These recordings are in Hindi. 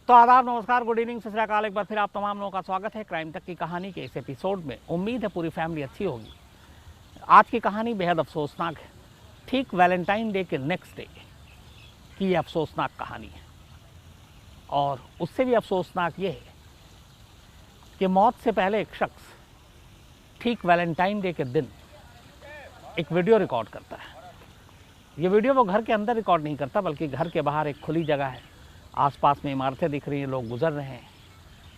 तो आदाब, नमस्कार, गुड इवनिंग, सत श्री अकाल। एक बार फिर आप तमाम लोगों का स्वागत है क्राइम तक की कहानी के इस एपिसोड में। उम्मीद है पूरी फैमिली अच्छी होगी। आज की कहानी बेहद अफसोसनाक है। ठीक वैलेंटाइन डे के नेक्स्ट डे की ये अफसोसनाक कहानी है। और उससे भी अफसोसनाक ये है कि मौत से पहले एक शख्स ठीक वैलेंटाइन डे के दिन एक वीडियो रिकॉर्ड करता है। ये वीडियो वो घर के अंदर रिकॉर्ड नहीं करता, बल्कि घर के बाहर एक खुली जगह है, आसपास में इमारतें दिख रही हैं, लोग गुजर रहे हैं,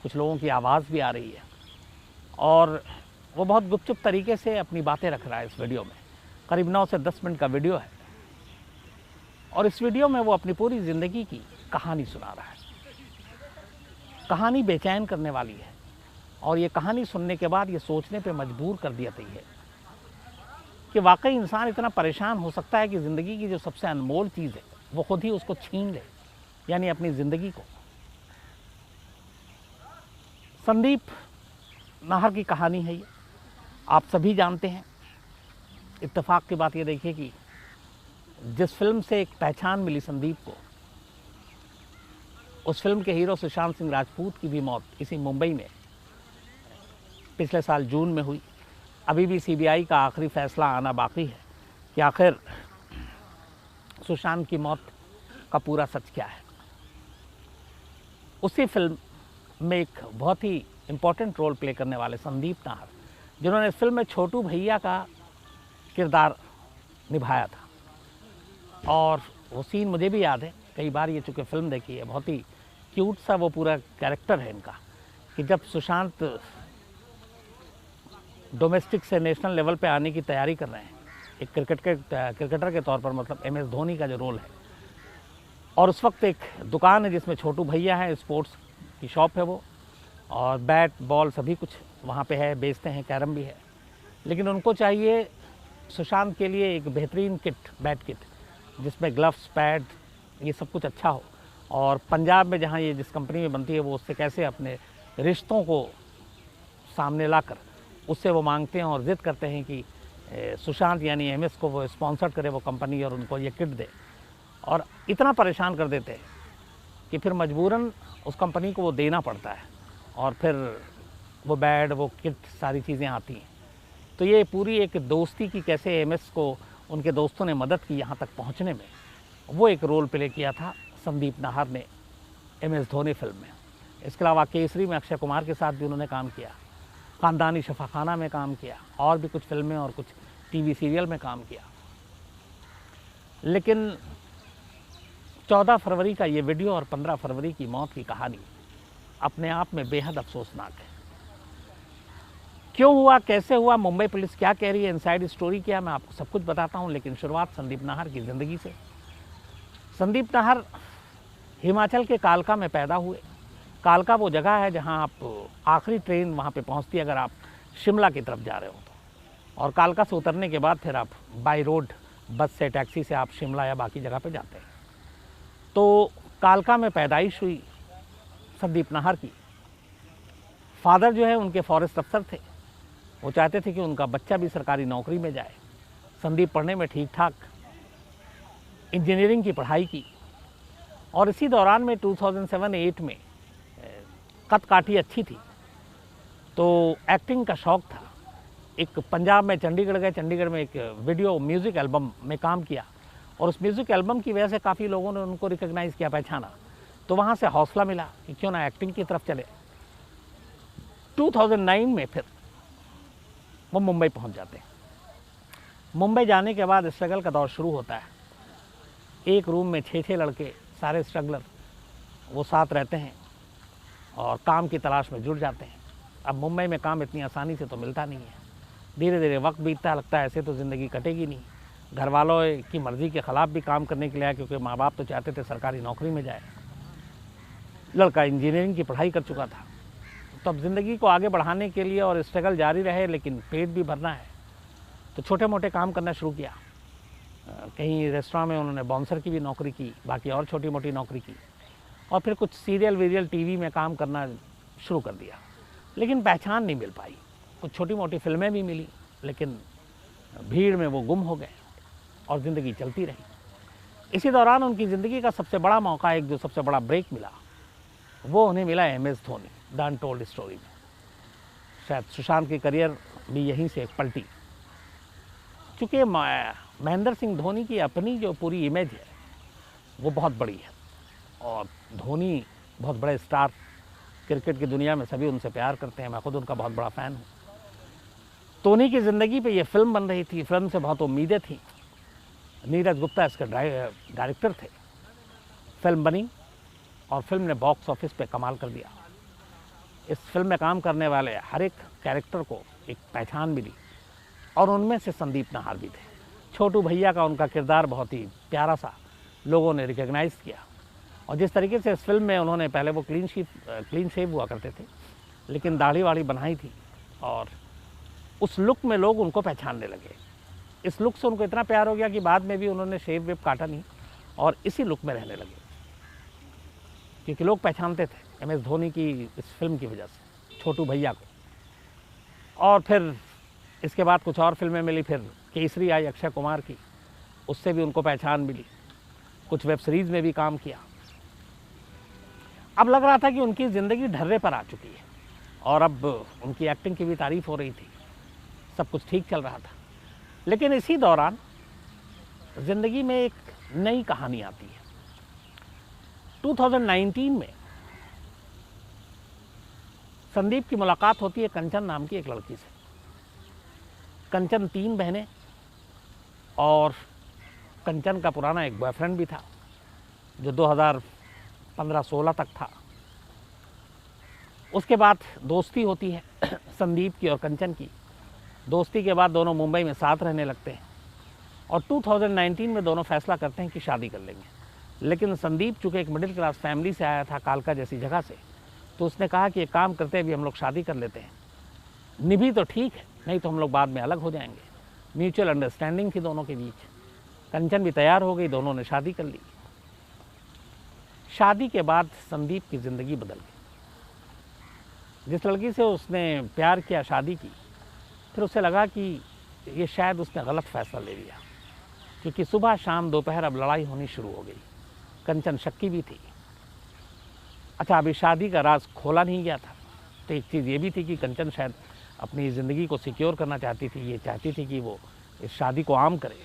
कुछ लोगों की आवाज़ भी आ रही है और वो बहुत गुपचुप तरीके से अपनी बातें रख रहा है इस वीडियो में। करीब 9 से 10 मिनट का वीडियो है और इस वीडियो में वो अपनी पूरी ज़िंदगी की कहानी सुना रहा है। कहानी बेचैन करने वाली है और ये कहानी सुनने के बाद ये सोचने पे मजबूर कर देती है कि वाकई इंसान इतना परेशान हो सकता है कि ज़िंदगी की जो सबसे अनमोल चीज़ है वो खुद ही उसको छीन ले, यानी अपनी ज़िंदगी को। संदीप नाहर की कहानी है ये, आप सभी जानते हैं। इत्तेफाक की बात ये देखिए कि जिस फिल्म से एक पहचान मिली संदीप को, उस फिल्म के हीरो सुशांत सिंह राजपूत की भी मौत इसी मुंबई में पिछले साल जून में हुई। अभी भी सीबीआई का आखिरी फैसला आना बाकी है कि आखिर सुशांत की मौत का पूरा सच क्या है। उसी फिल्म में एक बहुत ही इम्पोर्टेंट रोल प्ले करने वाले संदीप नाहर, जिन्होंने इस फिल्म में छोटू भैया का किरदार निभाया था, और वो सीन मुझे भी याद है, कई बार ये चूँकि फिल्म देखी है, बहुत ही क्यूट सा वो पूरा कैरेक्टर है इनका, कि जब सुशांत डोमेस्टिक से नेशनल लेवल पे आने की तैयारी कर रहे हैं, एक क्रिकेटर के तौर पर, मतलब MS धोनी का जो रोल है, और उस वक्त एक दुकान है जिसमें छोटू भैया है, स्पोर्ट्स की शॉप है वो, और बैट बॉल सभी कुछ वहाँ पे है, बेचते हैं, कैरम भी है। लेकिन उनको चाहिए सुशांत के लिए एक बेहतरीन किट, बैट किट, जिसमें ग्लव्स, पैड, ये सब कुछ अच्छा हो। और पंजाब में जहाँ ये जिस कंपनी में बनती है, वो उससे कैसे अपने रिश्तों को सामने लाकर उससे वो मांगते हैं और ज़िद करते हैं कि सुशांत यानी MS को वो स्पॉन्सर करे वो कंपनी और उनको ये किट दे। और इतना परेशान कर देते हैं कि फिर मजबूरन उस कंपनी को वो देना पड़ता है, और फिर वो बैड, वो किट, सारी चीज़ें आती हैं। तो ये पूरी एक दोस्ती की कैसे MS को उनके दोस्तों ने मदद की यहाँ तक पहुँचने में, वो एक रोल प्ले किया था संदीप नाहर ने MS धोनी फिल्म में। इसके अलावा केसरी में अक्षय कुमार के साथ भी उन्होंने काम किया, ख़ानदानी शफ़ाखाना में काम किया, और भी कुछ फिल्में और कुछ TV सीरियल में काम किया। लेकिन 14 फरवरी का ये वीडियो और 15 फरवरी की मौत की कहानी अपने आप में बेहद अफसोसनाक है। क्यों हुआ, कैसे हुआ, मुंबई पुलिस क्या कह रही है, इनसाइड स्टोरी क्या, मैं आपको सब कुछ बताता हूँ। लेकिन शुरुआत संदीप नाहर की ज़िंदगी से। संदीप नाहर हिमाचल के कालका में पैदा हुए। कालका वो जगह है जहाँ आप आखिरी ट्रेन वहाँ पे पहुँचती है अगर आप शिमला की तरफ जा रहे हो तो, और कालका से उतरने के बाद फिर आप बाई रोड बस से, टैक्सी से आप शिमला या बाकी जगह पे जाते हैं। तो कालका में पैदाइश हुई संदीप नाहर की। फादर जो है उनके फॉरेस्ट अफसर थे, वो चाहते थे कि उनका बच्चा भी सरकारी नौकरी में जाए। संदीप पढ़ने में ठीक ठाक, इंजीनियरिंग की पढ़ाई की, और इसी दौरान में 2007-8 में कद काठी अच्छी थी तो एक्टिंग का शौक़ था। एक पंजाब में चंडीगढ़ गए, चंडीगढ़ में एक वीडियो म्यूज़िक एल्बम में काम किया, और उस म्यूज़िक एल्बम की वजह से काफ़ी लोगों ने उनको रिकग्नाइज़ किया, पहचाना। तो वहाँ से हौसला मिला कि क्यों ना एक्टिंग की तरफ चले। 2009 में फिर वो मुंबई पहुँच जाते हैं। मुंबई जाने के बाद स्ट्रगल का दौर शुरू होता है। एक रूम में 6-6 लड़के, सारे स्ट्रगलर, वो साथ रहते हैं और काम की तलाश में जुट जाते हैं। अब मुंबई में काम इतनी आसानी से तो मिलता नहीं है। धीरे धीरे वक्त बीतता, लगता है ऐसे तो ज़िंदगी कटेगी नहीं। घर वालों की मर्ज़ी के ख़िलाफ़ भी काम करने के लिए आया, क्योंकि माँ बाप तो चाहते थे सरकारी नौकरी में जाए। लड़का इंजीनियरिंग की पढ़ाई कर चुका था। तो अब ज़िंदगी को आगे बढ़ाने के लिए और स्ट्रगल जारी रहे, लेकिन पेट भी भरना है, तो छोटे मोटे काम करना शुरू किया। कहीं रेस्टोरेंट में उन्होंने बाउंसर की भी नौकरी की, बाकी और छोटी मोटी नौकरी की, और फिर कुछ सीरियल वीरियल TV में काम करना शुरू कर दिया। लेकिन पहचान नहीं मिल पाई। कुछ छोटी मोटी फिल्में भी मिली, लेकिन भीड़ में वो गुम हो गए और ज़िंदगी चलती रही। इसी दौरान उनकी ज़िंदगी का सबसे बड़ा मौका, एक जो सबसे बड़ा ब्रेक मिला, वो उन्हें मिला MS Dhoni the untold story में। शायद सुशांत की करियर भी यहीं से पलटी, क्योंकि महेंद्र सिंह धोनी की अपनी जो पूरी इमेज है वो बहुत बड़ी है, और धोनी बहुत बड़े स्टार, क्रिकेट की दुनिया में सभी उनसे प्यार करते हैं, मैं खुद उनका बहुत बड़ा फ़ैन हूँ। धोनी की ज़िंदगी पे ये फिल्म बन रही थी, फिल्म से बहुत उम्मीदें थी। नीरज गुप्ता इसके डायरेक्टर थे। फिल्म बनी और फिल्म ने बॉक्स ऑफिस पे कमाल कर दिया। इस फिल्म में काम करने वाले हर एक कैरेक्टर को एक पहचान मिली, और उनमें से संदीप नाहर भी थे। छोटू भैया का उनका किरदार बहुत ही प्यारा सा लोगों ने रिकग्नाइज़ किया, और जिस तरीके से इस फिल्म में उन्होंने, पहले वो क्लीन शेव हुआ करते थे, लेकिन दाढ़ी वाड़ी बनाई थी, और उस लुक में लोग उनको पहचानने लगे। इस लुक से उनको इतना प्यार हो गया कि बाद में भी उन्होंने शेव वेव काटा नहीं और इसी लुक में रहने लगे, क्योंकि लोग पहचानते थे MS धोनी की इस फिल्म की वजह से, छोटू भैया को। और फिर इसके बाद कुछ और फिल्में मिली, फिर केसरी आई अक्षय कुमार की, उससे भी उनको पहचान मिली। कुछ वेब सीरीज़ में भी काम किया। अब लग रहा था कि उनकी ज़िंदगी ढर्रे पर आ चुकी है, और अब उनकी एक्टिंग की भी तारीफ़ हो रही थी, सब कुछ ठीक चल रहा था। लेकिन इसी दौरान ज़िंदगी में एक नई कहानी आती है। 2019 में संदीप की मुलाकात होती है कंचन नाम की एक लड़की से। कंचन 3 बहनें, और कंचन का पुराना एक बॉयफ्रेंड भी था जो 2015-16 तक था। उसके बाद दोस्ती होती है संदीप की और कंचन की। दोस्ती के बाद दोनों मुंबई में साथ रहने लगते हैं, और 2019 में दोनों फैसला करते हैं कि शादी कर लेंगे। लेकिन संदीप चूँकि एक मिडिल क्लास फैमिली से आया था, कालका जैसी जगह से, तो उसने कहा कि एक काम करते हैं, अभी हम लोग शादी कर लेते हैं, निभी तो ठीक है, नहीं तो हम लोग बाद में अलग हो जाएंगे। म्यूचुअल अंडरस्टैंडिंग थी दोनों के बीच। कंचन भी तैयार हो गई, दोनों ने शादी कर ली। शादी के बाद संदीप की ज़िंदगी बदल गई। जिस लड़की से उसने प्यार किया, शादी की, फिर उसे लगा कि ये शायद उसने गलत फैसला ले लिया, क्योंकि सुबह शाम दोपहर अब लड़ाई होनी शुरू हो गई। कंचन शक्की भी थी। अच्छा, अभी शादी का राज खोला नहीं गया था, तो एक चीज़ ये भी थी कि कंचन शायद अपनी ज़िंदगी को सिक्योर करना चाहती थी, ये चाहती थी कि वो इस शादी को आम करे।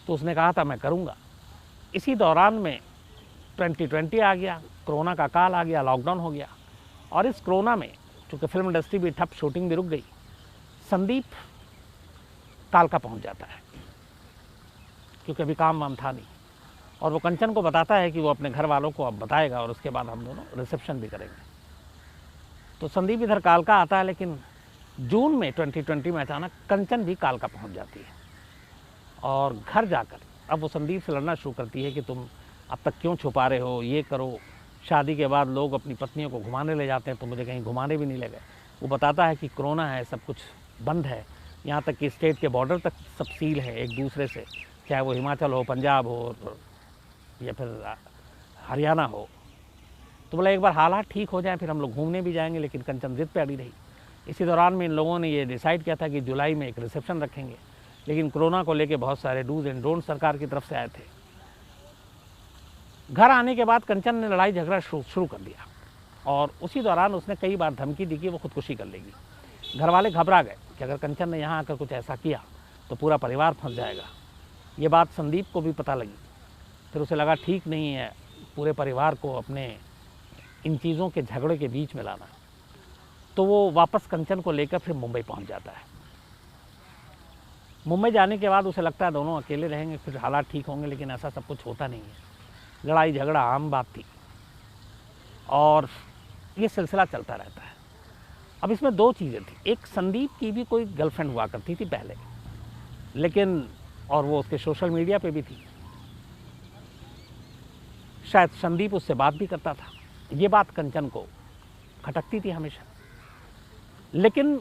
तो उसने कहा था मैं करूँगा। इसी दौरान में 2020 आ गया, कोरोना का काल आ गया, लॉकडाउन हो गया, और इस कोरोना में चूँकि फिल्म इंडस्ट्री भी ठप, शूटिंग भी रुक गई, संदीप कालका पहुँच जाता है, क्योंकि अभी काम वाम था नहीं। और वो कंचन को बताता है कि वो अपने घर वालों को अब बताएगा, और उसके बाद हम दोनों रिसेप्शन भी करेंगे। तो संदीप इधर कालका आता है, लेकिन जून में 2020 में अचानक कंचन भी कालका पहुंच जाती है, और घर जाकर अब वो संदीप से लड़ना शुरू करती है कि तुम अब तक क्यों छुपा रहे हो, ये करो। शादी के बाद लोग अपनी पत्नियों को घुमाने ले जाते हैं, तो मुझे कहीं घुमाने भी नहीं ले गए। वो बताता है कि कोरोना है, सब कुछ बंद है, यहाँ तक कि स्टेट के बॉर्डर तक सब सील है एक दूसरे से, चाहे वो हिमाचल हो, पंजाब हो, या फिर हरियाणा हो। तो बोला एक बार हालात ठीक हो जाए फिर हम लोग घूमने भी जाएंगे, लेकिन कंचन जिद पे अड़ी रही। इसी दौरान में इन लोगों ने ये डिसाइड किया था कि जुलाई में एक रिसेप्शन रखेंगे, लेकिन कोरोना को लेके बहुत सारे डूज एंड डोंट सरकार की तरफ से आए थे। घर आने के बाद कंचन ने लड़ाई झगड़ा शुरू कर दिया, और उसी दौरान उसने कई बार धमकी दी कि वो खुदकुशी कर लेगी। घर वाले घबरा गए कि अगर कंचन ने यहाँ आकर कुछ ऐसा किया तो पूरा परिवार फंस जाएगा। ये बात संदीप को भी पता लगी। फिर उसे लगा ठीक नहीं है पूरे परिवार को अपने इन चीज़ों के झगड़े के बीच में लाना, तो वो वापस कंचन को लेकर फिर मुंबई पहुंच जाता है। मुंबई जाने के बाद उसे लगता है दोनों अकेले रहेंगे, फिर हालात ठीक होंगे, लेकिन ऐसा सब कुछ होता नहीं है। लड़ाई झगड़ा आम बात थी, और ये सिलसिला चलता रहता है। अब इसमें दो चीज़ें थी, एक संदीप की भी कोई गर्लफ्रेंड हुआ करती थी पहले, लेकिन और वो उसके सोशल मीडिया पे भी थी, शायद संदीप उससे बात भी करता था। ये बात कंचन को खटकती थी हमेशा। लेकिन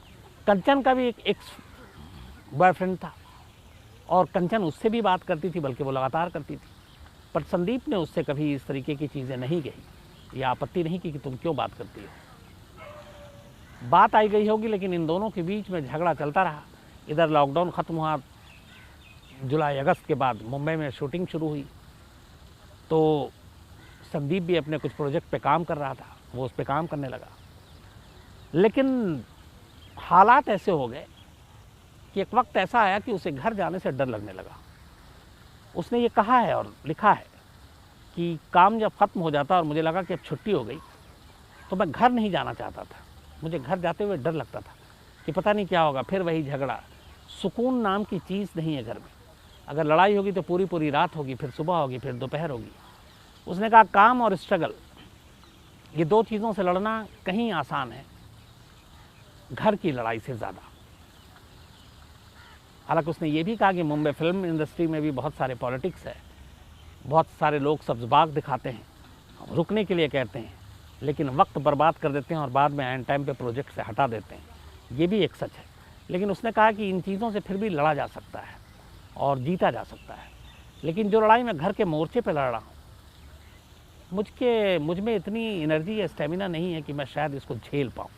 कंचन का भी एक एक्स बॉयफ्रेंड था, और कंचन उससे भी बात करती थी, बल्कि वो लगातार करती थी। पर संदीप ने उससे कभी इस तरीके की चीज़ें नहीं कही या आपत्ति नहीं की कि तुम क्यों बात करती हो। बात आई गई होगी, लेकिन इन दोनों के बीच में झगड़ा चलता रहा। इधर लॉकडाउन ख़त्म हुआ, जुलाई अगस्त के बाद मुंबई में शूटिंग शुरू हुई, तो संदीप भी अपने कुछ प्रोजेक्ट पे काम कर रहा था। वो उस पर काम करने लगा। लेकिन हालात ऐसे हो गए कि एक वक्त ऐसा आया कि उसे घर जाने से डर लगने लगा। उसने ये कहा है और लिखा है कि काम जब ख़त्म हो जाता और मुझे लगा कि अब छुट्टी हो गई तो मैं घर नहीं जाना चाहता था। मुझे घर जाते हुए डर लगता था कि पता नहीं क्या होगा, फिर वही झगड़ा। सुकून नाम की चीज़ नहीं है घर में। अगर लड़ाई होगी तो पूरी पूरी रात होगी, फिर सुबह होगी, फिर दोपहर होगी। उसने कहा काम और स्ट्रगल, ये दो चीज़ों से लड़ना कहीं आसान है घर की लड़ाई से ज़्यादा। हालांकि उसने ये भी कहा कि मुंबई फिल्म इंडस्ट्री में भी बहुत सारे पॉलिटिक्स है, बहुत सारे लोग सब्ज़बाग दिखाते हैं, रुकने के लिए कहते हैं, लेकिन वक्त बर्बाद कर देते हैं और बाद में एंड टाइम पे प्रोजेक्ट से हटा देते हैं। ये भी एक सच है। लेकिन उसने कहा कि इन चीज़ों से फिर भी लड़ा जा सकता है और जीता जा सकता है। लेकिन जो लड़ाई मैं घर के मोर्चे पे लड़ रहा हूँ, मुझ में इतनी एनर्जी या स्टेमिना नहीं है कि मैं शायद इसको झेल पाऊँ,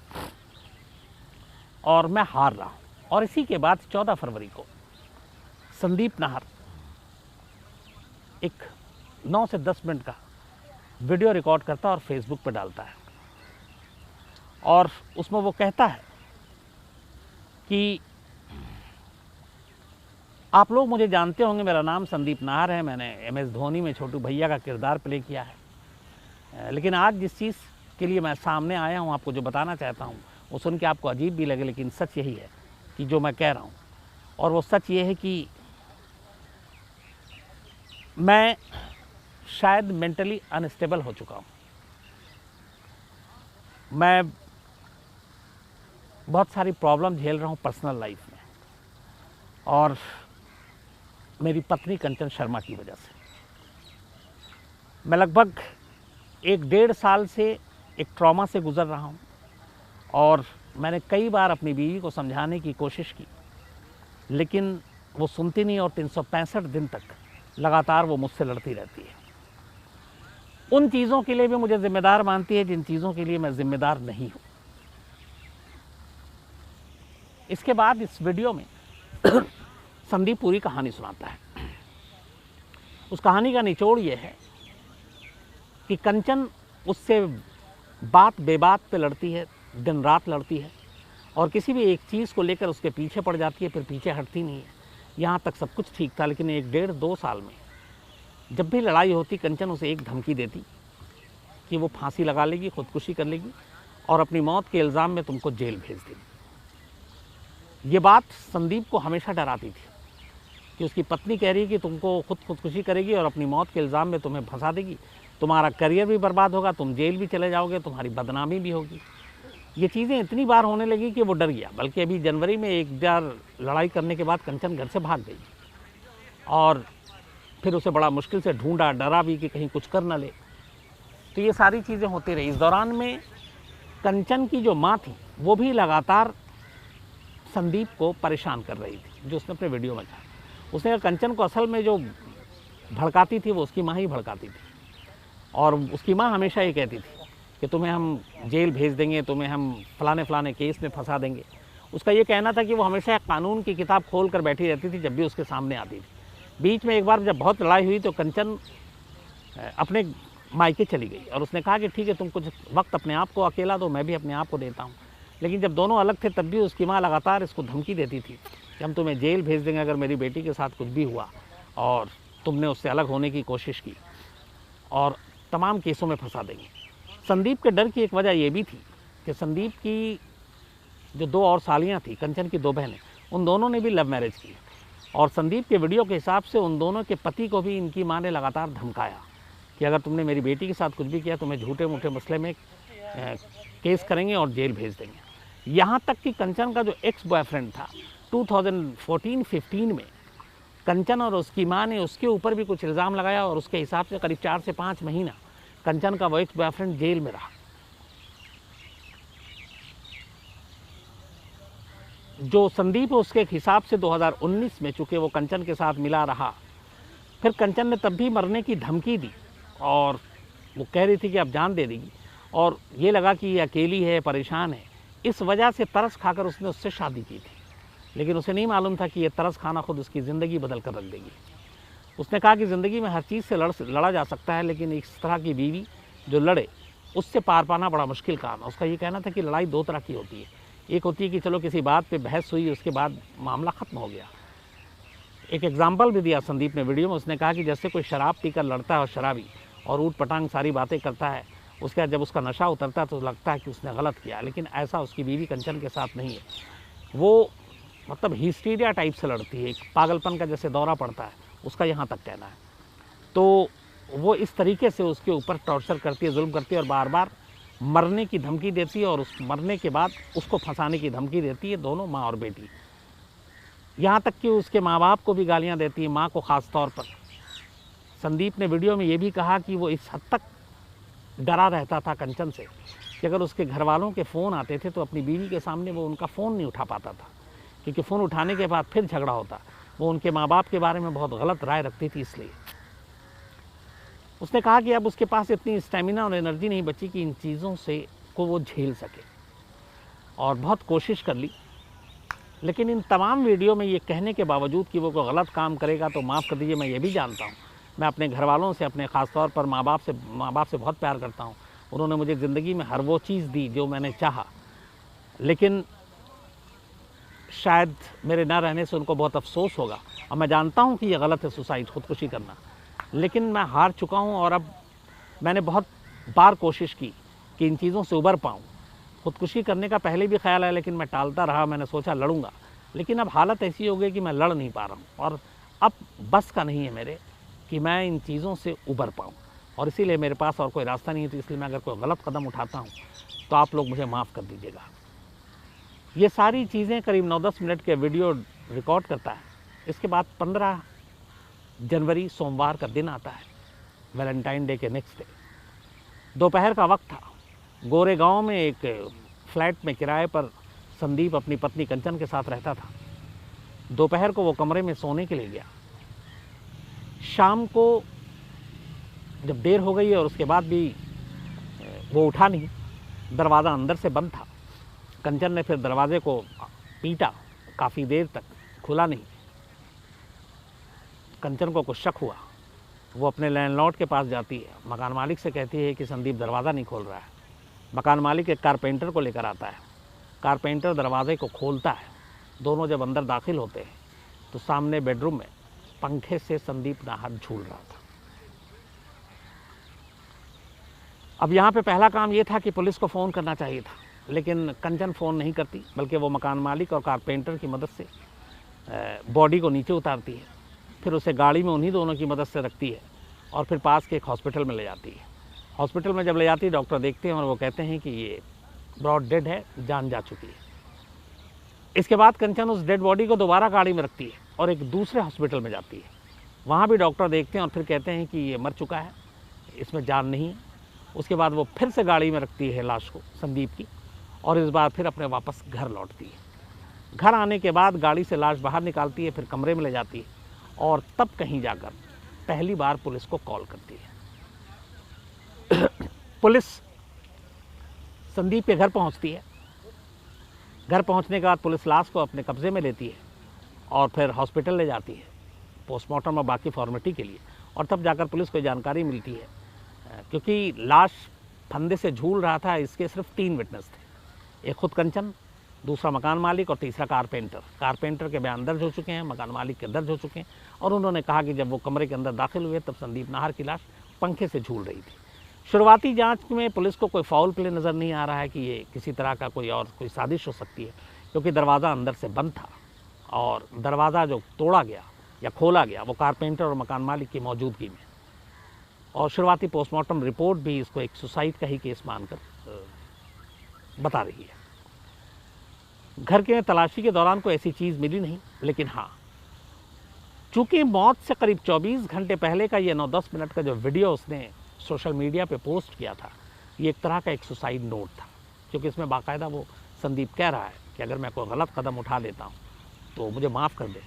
और मैं हार रहा हूँ। और इसी के बाद 14 फरवरी को संदीप नाहर एक 9 से 10 मिनट का वीडियो रिकॉर्ड करता है और फेसबुक पर डालता है, और उसमें वो कहता है कि आप लोग मुझे जानते होंगे, मेरा नाम संदीप नाहर है, मैंने MS धोनी में छोटू भैया का किरदार प्ले किया है। लेकिन आज जिस चीज़ के लिए मैं सामने आया हूँ, आपको जो बताना चाहता हूँ, वो सुन के आपको अजीब भी लगे, लेकिन सच यही है कि जो मैं कह रहा हूँ, और वो सच ये है कि मैं शायद मेंटली अनस्टेबल हो चुका हूँ। मैं बहुत सारी प्रॉब्लम झेल रहा हूँ पर्सनल लाइफ में, और मेरी पत्नी कंचन शर्मा की वजह से। मैं लगभग 1-1.5 साल से एक ट्रॉमा से गुज़र रहा हूँ, और मैंने कई बार अपनी बीवी को समझाने की कोशिश की, लेकिन वो सुनती नहीं, और 365 दिन तक लगातार वो मुझसे लड़ती रहती है। उन चीज़ों के लिए भी मुझे ज़िम्मेदार मानती है जिन चीज़ों के लिए मैं ज़िम्मेदार नहीं हूँ। इसके बाद इस वीडियो में संदीप पूरी कहानी सुनाता है। उस कहानी का निचोड़ ये है कि कंचन उससे बात बेबात पे लड़ती है, दिन रात लड़ती है, और किसी भी एक चीज़ को लेकर उसके पीछे पड़ जाती है, फिर पीछे हटती नहीं है। यहाँ तक सब कुछ ठीक था, लेकिन 1-1.5-2 साल में जब भी लड़ाई होती, कंचन उसे एक धमकी देती कि वो फांसी लगा लेगी, खुदकुशी कर लेगी, और अपनी मौत के इल्ज़ाम में तुमको जेल भेज देगी। ये बात संदीप को हमेशा डराती थी कि उसकी पत्नी कह रही है कि तुमको खुदकुशी करेगी और अपनी मौत के इल्ज़ाम में तुम्हें फंसा देगी, तुम्हारा करियर भी बर्बाद होगा, तुम जेल भी चले जाओगे, तुम्हारी बदनामी भी होगी। ये चीज़ें इतनी बार होने लगी कि वो डर गया। बल्कि अभी जनवरी में एक बार लड़ाई करने के बाद कंचन घर से भाग गई, और फिर उसे बड़ा मुश्किल से ढूंढा, डरा भी कि कहीं कुछ कर न ले। तो ये सारी चीज़ें होती रही। इस दौरान में कंचन की जो माँ थी, वो भी लगातार संदीप को परेशान कर रही थी, जो उसने अपने वीडियो में कहा। उसने कहा कंचन को असल में जो भड़काती थी वो उसकी माँ ही भड़काती थी, और उसकी माँ हमेशा ये कहती थी कि तुम्हें हम जेल भेज देंगे, तुम्हें हम फलाने फलाने केस में फंसा देंगे। उसका ये कहना था कि वो हमेशा कानून की किताब खोल कर बैठी रहती थी जब भी उसके सामने आती थी। बीच में एक बार जब बहुत लड़ाई हुई तो कंचन अपने मायके चली गई, और उसने कहा कि ठीक है, तुम कुछ वक्त अपने आप को अकेला दो, मैं भी अपने आप को देता हूँ। लेकिन जब दोनों अलग थे तब भी उसकी माँ लगातार इसको धमकी देती थी कि हम तुम्हें जेल भेज देंगे अगर मेरी बेटी के साथ कुछ भी हुआ और तुमने उससे अलग होने की कोशिश की, और तमाम केसों में फंसा देंगे। संदीप के डर की एक वजह यह भी थी कि संदीप की जो 2 और सालियाँ थी, कंचन की 2 बहनें, उन दोनों ने भी लव मैरिज की, और संदीप के वीडियो के हिसाब से उन दोनों के पति को भी इनकी माँ ने लगातार धमकाया कि अगर तुमने मेरी बेटी के साथ कुछ भी किया तुम्हें झूठे मूठे मसले में केस करेंगे और जेल भेज देंगे। यहाँ तक कि कंचन का जो एक्स बॉयफ्रेंड था 2014-15 में कंचन और उसकी माँ ने उसके ऊपर भी कुछ इल्ज़ाम लगाया, और उसके हिसाब से करीब 4 से 5 महीना कंचन का वो एक्स बॉयफ्रेंड जेल में रहा। जो संदीप है उसके हिसाब से 2019 में चूँकि वो कंचन के साथ मिला रहा, फिर कंचन ने तब भी मरने की धमकी दी, और वो कह रही थी कि अब जान दे देगी, और ये लगा कि ये अकेली है, परेशान है। इस वजह से तरस खाकर उसने उससे शादी की थी, लेकिन उसे नहीं मालूम था कि ये तरस खाना खुद उसकी ज़िंदगी बदल कर रख देगी। उसने कहा कि ज़िंदगी में हर चीज़ से लड़ा जा सकता है, लेकिन इस तरह की बीवी जो लड़े उससे पार पाना बड़ा मुश्किल काम है। उसका ये कहना था कि लड़ाई दो तरह की होती है, एक होती है कि चलो किसी बात पे बहस हुई, उसके बाद मामला ख़त्म हो गया। एक एग्जाम्पल भी दिया संदीप ने वीडियो में, उसने कहा कि जैसे कोई शराब पीकर लड़ता है और शराबी और ऊट पटांग सारी बातें करता है, उसके बाद जब उसका नशा उतरता है तो लगता है कि उसने गलत किया, लेकिन ऐसा उसकी बीवी कंचन के साथ नहीं है। वो मतलब हिस्टीरिया टाइप से लड़ती है, एक पागलपन का जैसे दौरा पड़ता है, उसका यहाँ तक कहना है। तो वो इस तरीके से उसके ऊपर टॉर्चर करती है, जुल्म करती है और बार बार मरने की धमकी देती है और उस मरने के बाद उसको फंसाने की धमकी देती है, दोनों माँ और बेटी। यहाँ तक कि उसके माँ बाप को भी गालियाँ देती है, माँ को ख़ास तौर पर। संदीप ने वीडियो में ये भी कहा कि वो इस हद तक डरा रहता था कंचन से कि अगर उसके घर वालों के फ़ोन आते थे तो अपनी बीवी के सामने वो उनका फ़ोन नहीं उठा पाता था, क्योंकि फ़ोन उठाने के बाद फिर झगड़ा होता। वो उनके माँ बाप के बारे में बहुत गलत राय रखती थी। इसलिए उसने कहा कि अब उसके पास इतनी स्टेमिना और एनर्जी नहीं बची कि इन चीज़ों से को वो झेल सके, और बहुत कोशिश कर ली, लेकिन इन तमाम वीडियो में ये कहने के बावजूद कि वो कोई गलत काम करेगा तो माफ़ कर दीजिए, मैं ये भी जानता हूँ, मैं अपने घर वालों से, अपने ख़ास तौर पर माँ बाप से बहुत प्यार करता हूँ। उन्होंने मुझे ज़िंदगी में हर वो चीज़ दी जो मैंने चाहा, लेकिन शायद मेरे ना रहने से उनको बहुत अफसोस होगा। और मैं जानता हूँ कि ये गलत है सुसाइड, खुदकुशी करना, लेकिन मैं हार चुका हूँ और अब मैंने बहुत बार कोशिश की कि इन चीज़ों से उबर पाऊँ। खुदकुशी करने का पहले भी ख्याल है, लेकिन मैं टालता रहा। मैंने सोचा लड़ूंगा, लेकिन अब हालत ऐसी हो गई कि मैं लड़ नहीं पा रहा हूँ, और अब बस का नहीं है मेरे कि मैं इन चीज़ों से उबर पाऊँ, और इसीलिए मेरे पास और कोई रास्ता नहीं है। तो इसलिए मैं अगर कोई गलत कदम उठाता हूँ तो आप लोग मुझे माफ़ कर दीजिएगा। ये सारी चीज़ें करीब 9-10 मिनट के वीडियो रिकॉर्ड करता है। इसके बाद 15 जनवरी सोमवार का दिन आता है, वैलेंटाइन डे के नेक्स्ट डे। दोपहर का वक्त था। गोरेगांव में एक फ्लैट में किराए पर संदीप अपनी पत्नी कंचन के साथ रहता था। दोपहर को वो कमरे में सोने के लिए गया। शाम को जब देर हो गई और उसके बाद भी वो उठा नहीं, दरवाज़ा अंदर से बंद था। कंचन ने फिर दरवाजे को पीटा, काफ़ी देर तक खुला नहीं। कंचन को कुछ शक हुआ। वो अपने लैंडलॉर्ड के पास जाती है, मकान मालिक से कहती है कि संदीप दरवाज़ा नहीं खोल रहा है। मकान मालिक एक कारपेंटर को लेकर आता है। कारपेंटर दरवाजे को खोलता है। दोनों जब अंदर दाखिल होते हैं तो सामने बेडरूम में पंखे से संदीप का हाथ झूल रहा था। अब यहाँ पे पहला काम ये था कि पुलिस को फ़ोन करना चाहिए था, लेकिन कंचन फ़ोन नहीं करती, बल्कि वो मकान मालिक और कारपेंटर की मदद से बॉडी को नीचे उतारती है, फिर उसे गाड़ी में उन्हीं दोनों की मदद से रखती है और फिर पास के एक हॉस्पिटल में ले जाती है। हॉस्पिटल में जब ले जाती है, डॉक्टर देखते हैं और वो कहते हैं कि ये ब्रॉड डेड है, जान जा चुकी है। इसके बाद कंचन उस डेड बॉडी को दोबारा गाड़ी में रखती है और एक दूसरे हॉस्पिटल में जाती है। वहाँ भी डॉक्टर देखते हैं और फिर कहते हैं कि ये मर चुका है, इसमें जान नहीं है। उसके बाद वो फिर से गाड़ी में रखती है लाश को, संदीप की, और इस बार फिर अपने वापस घर लौटती है। घर आने के बाद गाड़ी से लाश बाहर निकालती है, फिर कमरे में ले जाती है और तब कहीं जाकर पहली बार पुलिस को कॉल करती है। पुलिस संदीप के घर पहुंचती है। घर पहुंचने के बाद पुलिस लाश को अपने कब्जे में लेती है और फिर हॉस्पिटल ले जाती है पोस्टमार्टम और बाकी फॉर्मेलिटी के लिए। और तब जाकर पुलिस को जानकारी मिलती है, क्योंकि लाश फंदे से झूल रहा था, इसके सिर्फ 3 विटनेस थे, एक खुद कंचन, दूसरा मकान मालिक और तीसरा कारपेंटर। कारपेंटर के बयान दर्ज हो चुके हैं, मकान मालिक के दर्ज हो चुके हैं, और उन्होंने कहा कि जब वो कमरे के अंदर दाखिल हुए तब संदीप नाहर की लाश पंखे से झूल रही थी। शुरुआती जांच में पुलिस को कोई फाउल प्ले नज़र नहीं आ रहा है कि ये किसी तरह का कोई साजिश हो सकती है, क्योंकि दरवाज़ा अंदर से बंद था और दरवाज़ा जो तोड़ा गया या खोला गया वो कारपेंटर और मकान मालिक की मौजूदगी में। और शुरुआती पोस्टमार्टम रिपोर्ट भी इसको एक सुसाइड का ही केस मानकर बता रही है। घर के तलाशी के दौरान कोई ऐसी चीज़ मिली नहीं, लेकिन हाँ, चूँकि मौत से करीब 24 घंटे पहले का ये 9-10 मिनट का जो वीडियो उसने सोशल मीडिया पे पोस्ट किया था, ये एक तरह का एक सुसाइड नोट था, क्योंकि इसमें बाकायदा वो संदीप कह रहा है कि अगर मैं कोई गलत कदम उठा लेता हूँ तो मुझे माफ़ कर दे,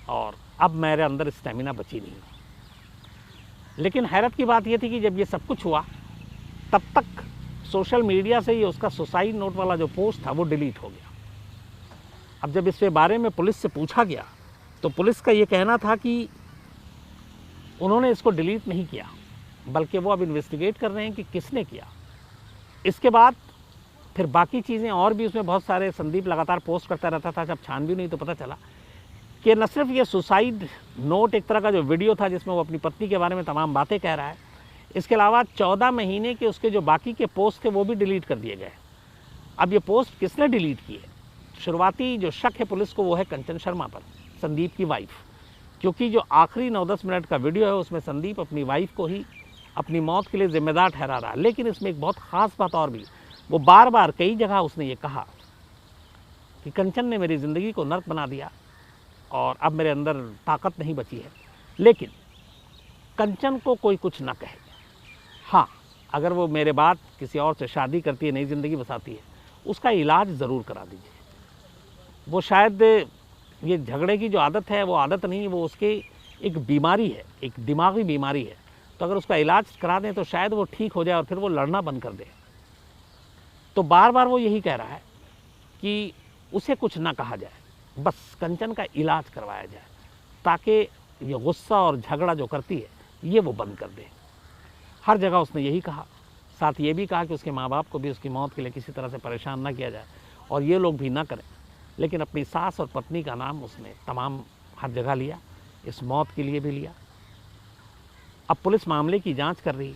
और अब मेरे अंदर स्टेमिना बची नहीं। लेकिन हैरत की बात ये थी कि जब ये सब कुछ हुआ तब तक सोशल मीडिया से ही उसका सुसाइड नोट वाला जो पोस्ट था वो डिलीट हो गया। अब जब इसके बारे में पुलिस से पूछा गया तो पुलिस का ये कहना था कि उन्होंने इसको डिलीट नहीं किया, बल्कि वो अब इन्वेस्टिगेट कर रहे हैं कि किसने किया। इसके बाद फिर बाकी चीज़ें और भी उसमें बहुत सारे संदीप लगातार पोस्ट करता रहता था। जब छानबीन हुई तो पता चला कि न सिर्फ ये सुसाइड नोट एक तरह का जो वीडियो था जिसमें वो अपनी पत्नी के बारे में तमाम बातें कह रहा है, इसके अलावा 14 महीने के उसके जो बाकी के पोस्ट थे वो भी डिलीट कर दिए गए। अब ये पोस्ट किसने डिलीट किए? शुरुआती जो शक है पुलिस को वो है कंचन शर्मा पर, संदीप की वाइफ, क्योंकि जो आखिरी 9-10 मिनट का वीडियो है उसमें संदीप अपनी वाइफ को ही अपनी मौत के लिए जिम्मेदार ठहरा रहा। लेकिन इसमें एक बहुत ख़ास बात और भी, वो बार बार कई जगह उसने ये कहा कि कंचन ने मेरी ज़िंदगी को नर्क बना दिया और अब मेरे अंदर ताकत नहीं बची है। लेकिन कंचन को कोई कुछ ना कहे, हाँ अगर वो मेरे बाद किसी और से शादी करती है, नई ज़िंदगी बसाती है, उसका इलाज ज़रूर करा दीजिए। वो शायद ये झगड़े की जो आदत है वो आदत नहीं, वो उसकी एक बीमारी है, एक दिमागी बीमारी है। तो अगर उसका इलाज करा दें तो शायद वो ठीक हो जाए और फिर वो लड़ना बंद कर दे। तो बार बार वो यही कह रहा है कि उसे कुछ ना कहा जाए, बस कंचन का इलाज करवाया जाए ताकि ये गुस्सा और झगड़ा जो करती है ये वो बंद कर दे। हर जगह उसने यही कहा। साथ ये भी कहा कि उसके माँ बाप को भी उसकी मौत के लिए किसी तरह से परेशान ना किया जाए और ये लोग भी ना करें। लेकिन अपनी सास और पत्नी का नाम उसने तमाम हर जगह लिया, इस मौत के लिए भी लिया। अब पुलिस मामले की जांच कर रही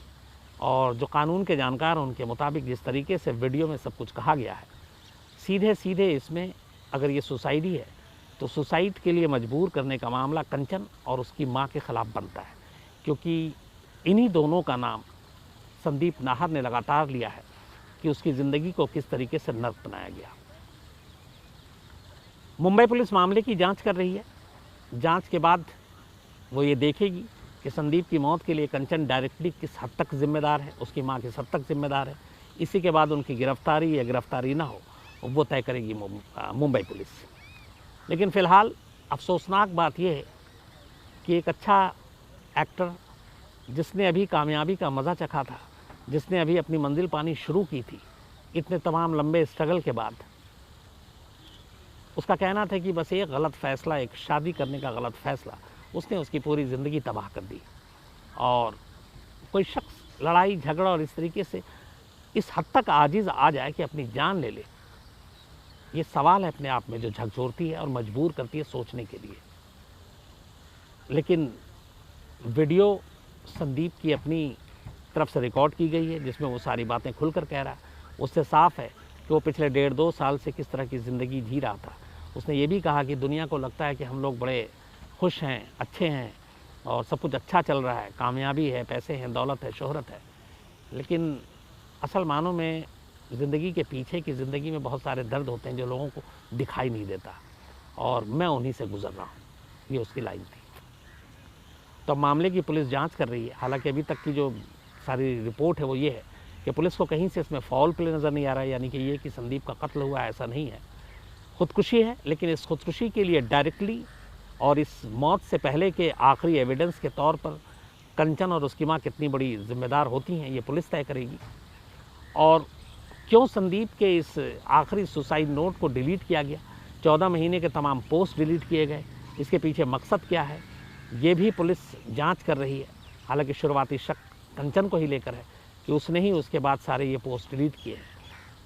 और जो कानून के जानकार हैं उनके मुताबिक जिस तरीके से वीडियो में सब कुछ कहा गया है, सीधे सीधे इसमें अगर ये सुसाइड ही है तो सुसाइड के लिए मजबूर करने का मामला कंचन और उसकी मां के खिलाफ बनता है, क्योंकि इन्हीं दोनों का नाम संदीप नाहर ने लगातार लिया है कि उसकी ज़िंदगी को किस तरीके से नर्क बनाया गया। मुंबई पुलिस मामले की जांच कर रही है। जांच के बाद वो ये देखेगी कि संदीप की मौत के लिए कंचन डायरेक्टली किस हद तक जिम्मेदार है, उसकी मां किस हद तक जिम्मेदार है। इसी के बाद उनकी गिरफ्तारी या गिरफ्तारी ना हो वो तय करेगी मुंबई पुलिस। लेकिन फ़िलहाल अफसोसनाक बात यह है कि एक अच्छा एक्टर जिसने अभी कामयाबी का मज़ा चखा था, जिसने अभी अपनी मंजिल पानी शुरू की थी, इतने तमाम लंबे स्ट्रगल के बाद उसका कहना था कि बस एक गलत फ़ैसला, एक शादी करने का गलत फ़ैसला, उसने उसकी पूरी ज़िंदगी तबाह कर दी। और कोई शख्स लड़ाई झगड़ा और इस तरीके से इस हद तक आजिज़ आ जाए कि अपनी जान ले ले, ये सवाल है अपने आप में जो झकझोरती है और मजबूर करती है सोचने के लिए। लेकिन वीडियो संदीप की अपनी तरफ से रिकॉर्ड की गई है जिसमें वो सारी बातें खुलकर कह रहा है। उससे साफ है कि वो पिछले 1.5-2 साल से किस तरह की ज़िंदगी जी रहा था। उसने ये भी कहा कि दुनिया को लगता है कि हम लोग बड़े खुश हैं, अच्छे हैं और सब कुछ अच्छा चल रहा है, कामयाबी है, पैसे हैं, दौलत है, शोहरत है। लेकिन असल मानों में ज़िंदगी के पीछे की ज़िंदगी में बहुत सारे दर्द होते हैं जो लोगों को दिखाई नहीं देता, और मैं उन्हीं से गुज़र रहा हूँ, ये उसकी लाइन थी। तो मामले की पुलिस जांच कर रही है। हालांकि अभी तक की जो सारी रिपोर्ट है वो ये है कि पुलिस को कहीं से इसमें फाउल प्ले नज़र नहीं आ रहा है, यानी कि ये कि संदीप का कत्ल हुआ, ऐसा नहीं है, खुदकुशी है। लेकिन इस खुदकुशी के लिए डायरेक्टली और इस मौत से पहले के आखिरी एविडेंस के तौर पर कंचन और उसकी माँ कितनी बड़ी जिम्मेदार होती हैं ये पुलिस तय करेगी। और क्यों संदीप के इस आखिरी सुसाइड नोट को डिलीट किया गया, 14 महीने के तमाम पोस्ट डिलीट किए गए, इसके पीछे मकसद क्या है, ये भी पुलिस जांच कर रही है। हालांकि शुरुआती शक कंचन को ही लेकर है कि उसने ही उसके बाद सारे ये पोस्ट डिलीट किए हैं।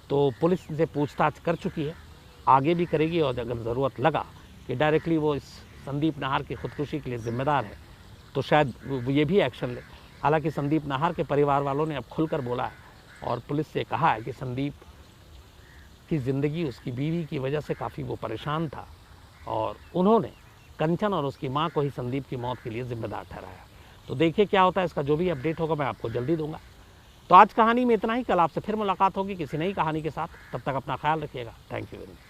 तो पुलिस से पूछताछ कर चुकी है, आगे भी करेगी, और अगर ज़रूरत लगा कि डायरेक्टली वो इस संदीप नाहर की खुदकुशी के लिए ज़िम्मेदार है तो शायद वो ये भी एक्शन ले। हालांकि संदीप नाहर के परिवार वालों ने अब खुलकर बोला है और पुलिस से कहा है कि संदीप की ज़िंदगी उसकी बीवी की वजह से काफ़ी वो परेशान था और उन्होंने कंचन और उसकी मां को ही संदीप की मौत के लिए ज़िम्मेदार ठहराया। तो देखिए क्या होता है, इसका जो भी अपडेट होगा मैं आपको जल्दी दूंगा। तो आज कहानी में इतना ही। कल आपसे फिर मुलाकात होगी किसी नई कहानी के साथ। तब तक अपना ख्याल रखिएगा। Thank you very much.